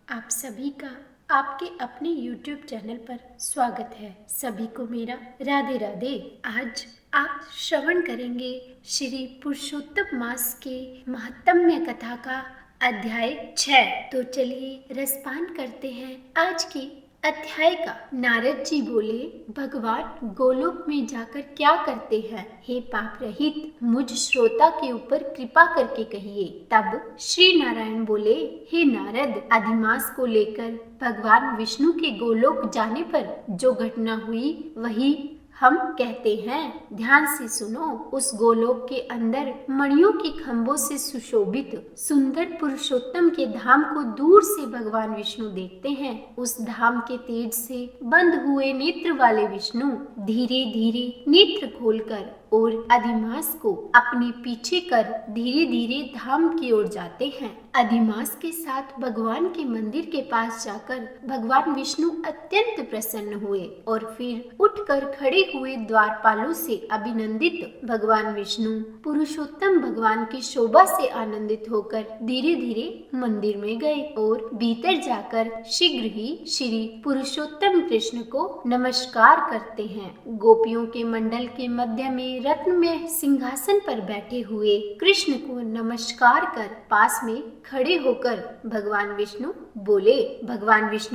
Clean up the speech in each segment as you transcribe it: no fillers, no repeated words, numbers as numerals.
आप सभी का आपके अपने YouTube चैनल पर स्वागत है। सभी को मेरा राधे राधे। आज आप श्रवण करेंगे श्री पुरुषोत्तम मास के महात्म्य कथा का अध्याय 6। तो चलिए रसपान करते हैं आज की अध्याय का। नारद जी बोले, भगवान गोलोक में जाकर क्या करते हैं? हे पाप रहित मुझ श्रोता के ऊपर कृपा करके कहिए। तब श्री नारायण बोले, हे नारद, अधिमास को लेकर भगवान विष्णु के गोलोक जाने पर जो घटना हुई वही हम कहते हैं। ध्यान से सुनो। उस गोलोक के अंदर मणियों के खंभों से सुशोभित सुंदर पुरुषोत्तम के धाम को दूर से भगवान विष्णु देखते हैं। उस धाम के तेज से बंद हुए नेत्र वाले विष्णु धीरे धीरे नेत्र खोलकर और अधिमास को अपने पीछे कर धीरे धीरे धाम की ओर जाते हैं। अधिमास के साथ भगवान के मंदिर के पास जाकर भगवान विष्णु अत्यंत प्रसन्न हुए और फिर उठकर खड़े हुए द्वारपालों से अभिनंदित भगवान विष्णु पुरुषोत्तम भगवान की शोभा से आनंदित होकर धीरे धीरे मंदिर में गए और भीतर जाकर शीघ्र ही श्री पुरुषोत्तम कृष्ण को नमस्कार करते हैं। गोपियों के मंडल के मध्य में रत्न में सिंहासन पर बैठे हुए कृष्ण को नमस्कार कर पास में खड़े होकर भगवान विष्णु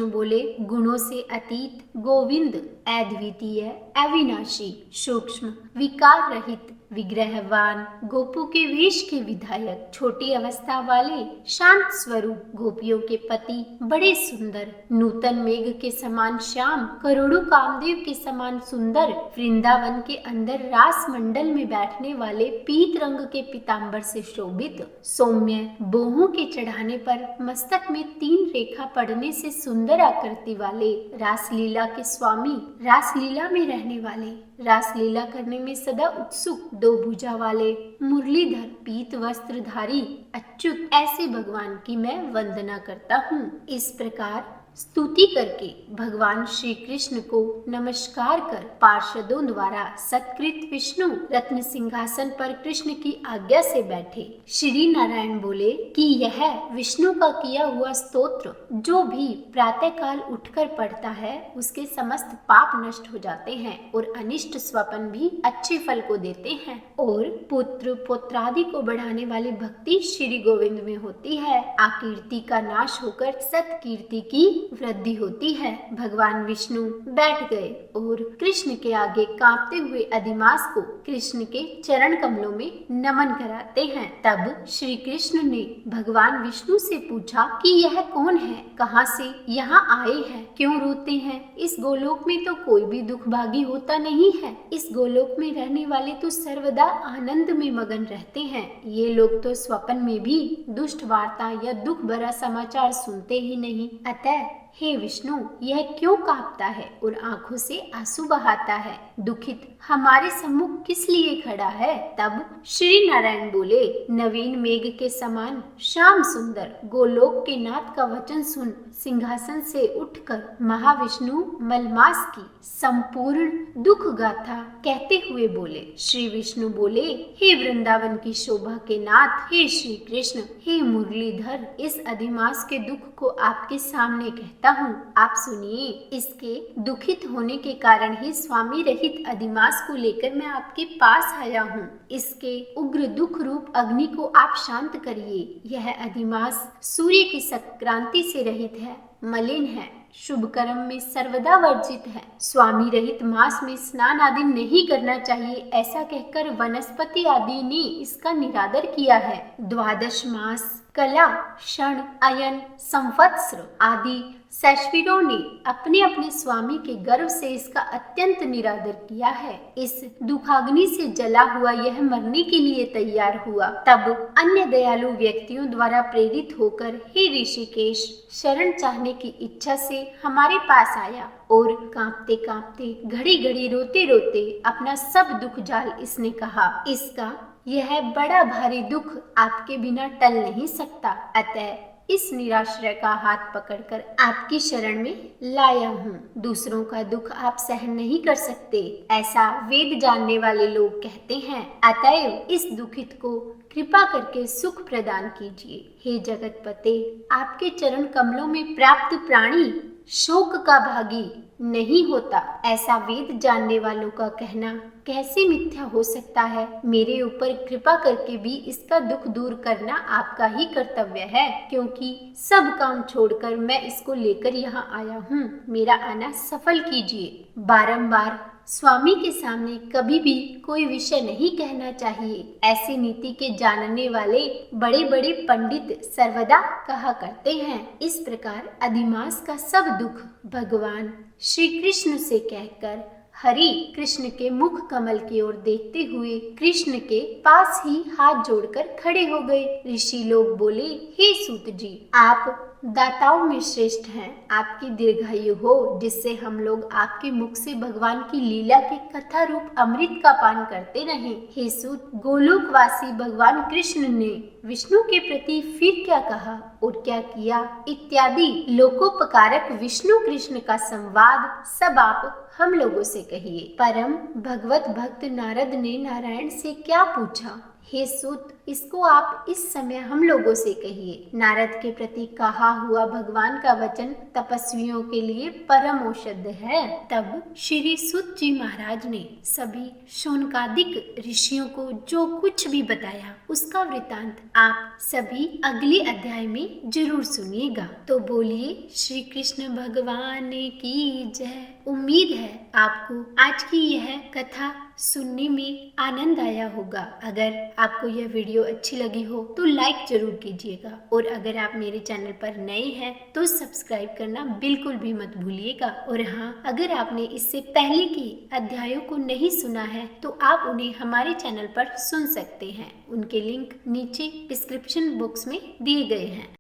बोले, गुणों से अतीत गोविंद, अद्वितीय, अविनाशी, सूक्ष्म, विकार रहित, विग्रहवान, गोपों के वेश के विधायक, छोटी अवस्था वाले, शांत स्वरूप, गोपियों के पति, बड़े सुंदर, नूतन मेघ के समान श्याम, करोड़ों कामदेव के समान सुंदर, वृंदावन के अंदर रास मंडल में बैठने वाले, पीत रंग के पीतांबर से शोभित, सौम्य, बोहों के चढ़ाने पर मस्तक में 3 रेखा पड़ने से सुंदर आकृति वाले, रासलीला के स्वामी, रासलीला में रहने वाले, रासलीला करने में सदा उत्सुक, 2 भुजा वाले, मुरलीधर, पीत वस्त्रधारी, अच्युत, ऐसे भगवान की मैं वंदना करता हूँ। इस प्रकार स्तुति करके भगवान श्री कृष्ण को नमस्कार कर पार्षदों द्वारा सत्कृत विष्णु रत्न सिंहासन पर कृष्ण की आज्ञा से बैठे। श्री नारायण बोले कि यह विष्णु का किया हुआ स्तोत्र जो भी प्रातः काल उठकर पढ़ता है उसके समस्त पाप नष्ट हो जाते हैं और अनिष्ट स्वप्न भी अच्छे फल को देते हैं और पुत्र पुत्रादि को बढ़ाने वाली भक्ति श्री गोविंद में होती है। आकीर्ति का नाश होकर सत्कीर्ति की वृद्धि होती है। भगवान विष्णु बैठ गए और कृष्ण के आगे कांपते हुए अधिमास को कृष्ण के चरण कमलों में नमन कराते हैं। तब श्री कृष्ण ने भगवान विष्णु से पूछा कि यह कौन है, कहां से यहाँ आए हैं, क्यों रोते हैं? इस गोलोक में तो कोई भी दुख भागी होता नहीं है। इस गोलोक में रहने वाले तो सर्वदा आनंद में मगन रहते हैं। ये लोग तो स्वप्न में भी दुष्ट वार्ता या दुख भरा समाचार सुनते ही नहीं। अतः हे विष्णु, यह क्यों कांपता है और आंखों से आंसू बहाता है? दुखित हमारे सम्मुख किस लिए खड़ा है? तब श्री नारायण बोले, नवीन मेघ के समान श्याम सुंदर गोलोक के नाथ का वचन सुन सिंहासन से उठकर महाविष्णु मलमास की संपूर्ण दुख गाथा कहते हुए बोले। श्री विष्णु बोले, हे वृंदावन की शोभा के नाथ, हे श्री कृष्ण, हे मुरलीधर, इस अधिमास के दुख को आपके सामने कहता हूँ, आप सुनिए। इसके दुखित होने के कारण ही स्वामी रहित अधिमास को लेकर मैं आपके पास आया हूँ। इसके उग्र दुख रूप अग्नि को आप शांत करिए। यह अधिमास सूर्य की संक्रांति से रहित है, मलिन है, शुभ कर्म में सर्वदा वर्जित है। स्वामी रहित मास में स्नान आदि नहीं करना चाहिए, ऐसा कहकर वनस्पति आदि ने इसका निरादर किया है। 12 मास कला, क्षण, अयन, संवत्सर आदि सैश्वीरों ने अपने अपने स्वामी के गर्व से इसका अत्यंत निरादर किया है। इस दुखाग्नि से जला हुआ यह मरने के लिए तैयार हुआ। तब अन्य दयालु व्यक्तियों द्वारा प्रेरित होकर हे ऋषिकेश शरण चाहने की इच्छा से हमारे पास आया और कांपते कांपते घड़ी घड़ी रोते रोते अपना सब दुख जाल इसने कहा। इसका यह बड़ा भारी दुख आपके बिना टल नहीं सकता। अतः इस निराश्रय का हाथ पकड़कर आपकी शरण में लाया हूँ। दूसरों का दुख आप सहन नहीं कर सकते, ऐसा वेद जानने वाले लोग कहते हैं। अतएव इस दुखित को कृपा करके सुख प्रदान कीजिए। हे जगतपते, आपके चरण कमलों में प्राप्त प्राणी शोक का भागी नहीं होता, ऐसा वेद जानने वालों का कहना कैसे मिथ्या हो सकता है। मेरे ऊपर कृपा करके भी इसका दुख दूर करना आपका ही कर्तव्य है, क्योंकि सब काम छोड़कर मैं इसको लेकर यहाँ आया हूँ। मेरा आना सफल कीजिए। बारंबार स्वामी के सामने कभी भी कोई विषय नहीं कहना चाहिए, ऐसी नीति के जानने वाले बड़े बड़े पंडित सर्वदा कहा करते हैं। इस प्रकार अधिमास का सब दुख भगवान श्री कृष्ण से कहकर हरि कृष्ण के मुख कमल की ओर देखते हुए कृष्ण के पास ही हाथ जोड़कर खड़े हो गए। ऋषि लोग बोले, हे सूत जी, आप दाताओं में श्रेष्ठ हैं। आपकी दीर्घायु हो, जिससे हम लोग आपके मुख से भगवान की लीला के कथा रूप अमृत का पान करते रहें। हे सूत, गोलोकवासी भगवान कृष्ण ने विष्णु के प्रति फिर क्या कहा और क्या किया इत्यादि लोकोपकारक विष्णु कृष्ण का संवाद सब आप हम लोगों से कहिए। परम भगवत भक्त नारद ने नारायण से क्या पूछा? हे सूत, इसको आप इस समय हम लोगों से कहिए। नारद के प्रति कहा हुआ भगवान का वचन तपस्वियों के लिए परम औषध है। तब श्री सूत जी महाराज ने सभी शौनकादिक ऋषियों को जो कुछ भी बताया उसका वृतांत आप सभी अगले अध्याय में जरूर सुनिएगा। तो बोलिए श्री कृष्ण भगवान की जय। उम्मीद है आपको आज की यह कथा सुनने में आनंद आया होगा। अगर आपको यह वीडियो अच्छी लगी हो तो लाइक जरूर कीजिएगा, और अगर आप मेरे चैनल पर नए हैं तो सब्सक्राइब करना बिल्कुल भी मत भूलिएगा। और हाँ, अगर आपने इससे पहले के अध्यायों को नहीं सुना है तो आप उन्हें हमारे चैनल पर सुन सकते हैं। उनके लिंक नीचे डिस्क्रिप्शन बॉक्स में दिए गए हैं।